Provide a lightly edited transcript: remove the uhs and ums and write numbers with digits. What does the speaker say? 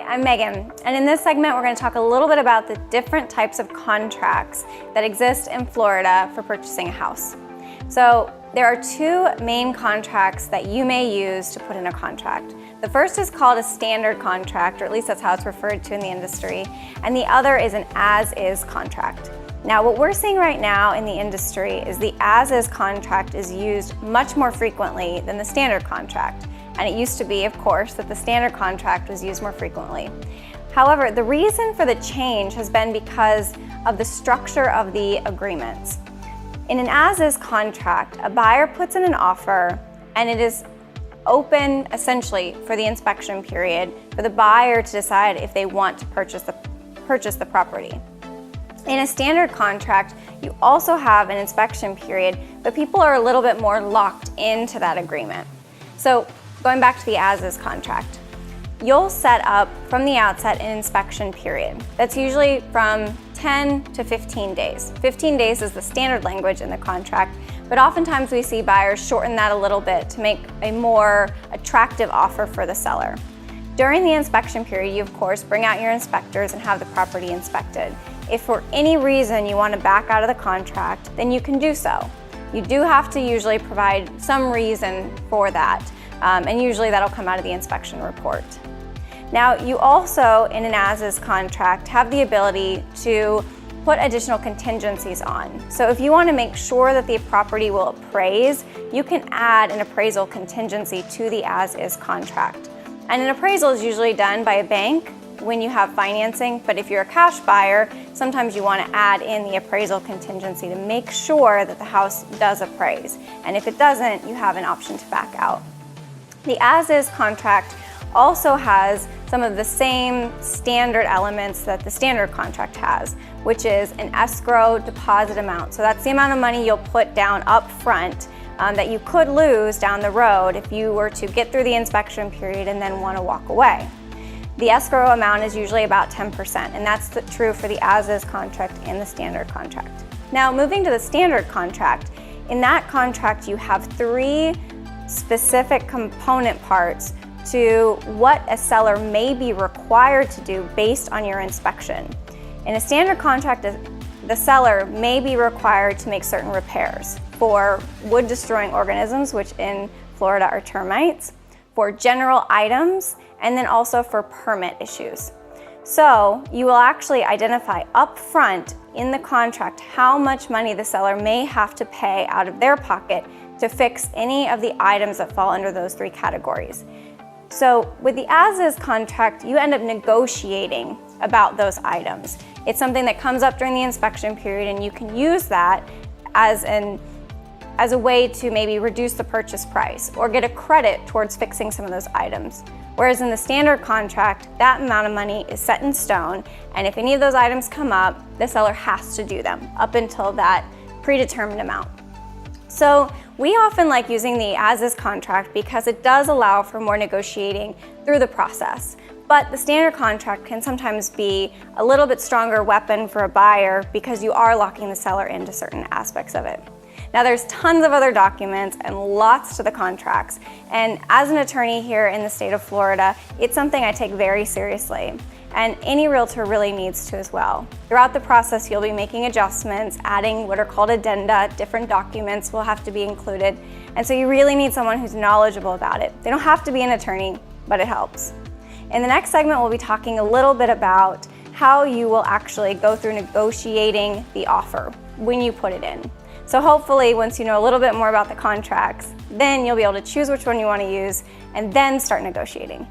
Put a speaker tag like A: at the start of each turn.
A: I'm Megan, and in this segment we're going to talk a little bit about the different types of contracts that exist in Florida for purchasing a house. So there are two main contracts that you may use to put in a contract. The first is called a standard contract, or at least that's how it's referred to in the industry, and the other is an as-is contract. Now, what we're seeing right now in the industry is the as-is contract is used much more frequently than the standard contract. And it used to be, of course, that the standard contract was used more frequently. However, the reason for the change has been because of the structure of the agreements. In an as-is contract, a buyer puts in an offer and it is open essentially for the inspection period for the buyer to decide if they want to purchase the property. In a standard contract, you also have an inspection period, but people are a little bit more locked into that agreement. So going back to the as-is contract, you'll set up from the outset an inspection period. That's usually from 10 to 15 days. 15 days is the standard language in the contract, but oftentimes we see buyers shorten that a little bit to make a more attractive offer for the seller. During the inspection period, you of course bring out your inspectors and have the property inspected. If for any reason you want to back out of the contract, then you can do so. You do have to usually provide some reason for that. And usually that'll come out of the inspection report. Now, you also, in an as-is contract, have the ability to put additional contingencies on. So if you want to make sure that the property will appraise, you can add an appraisal contingency to the as-is contract. And an appraisal is usually done by a bank when you have financing, but if you're a cash buyer, sometimes you want to add in the appraisal contingency to make sure that the house does appraise. And if it doesn't, you have an option to back out. The as-is contract also has some of the same standard elements that the standard contract has, which is an escrow deposit amount. So that's the amount of money you'll put down up front that you could lose down the road if you were to get through the inspection period and then want to walk away. The escrow amount is usually about 10%, and that's true for the as-is contract and the standard contract. Now, moving to the standard contract, in that contract you have three specific component parts to what a seller may be required to do based on your inspection. In a standard contract, the seller may be required to make certain repairs for wood-destroying organisms, which in Florida are termites, for general items, and then also for permit issues. So you will actually identify up front in the contract how much money the seller may have to pay out of their pocket to fix any of the items that fall under those three categories. So with the as-is contract, you end up negotiating about those items. It's something that comes up during the inspection period, and you can use that as a way to maybe reduce the purchase price or get a credit towards fixing some of those items. Whereas in the standard contract, that amount of money is set in stone, and if any of those items come up, the seller has to do them up until that predetermined amount. So we often like using the as-is contract because it does allow for more negotiating through the process. But the standard contract can sometimes be a little bit stronger weapon for a buyer because you are locking the seller into certain aspects of it. Now, there's tons of other documents and lots to the contracts. And as an attorney here in the state of Florida, it's something I take very seriously. And any realtor really needs to as well. Throughout the process, you'll be making adjustments, adding what are called addenda. Different documents will have to be included. And so you really need someone who's knowledgeable about it. They don't have to be an attorney, but it helps. In the next segment, we'll be talking a little bit about how you will actually go through negotiating the offer when you put it in. So hopefully, once you know a little bit more about the contracts, then you'll be able to choose which one you want to use and then start negotiating.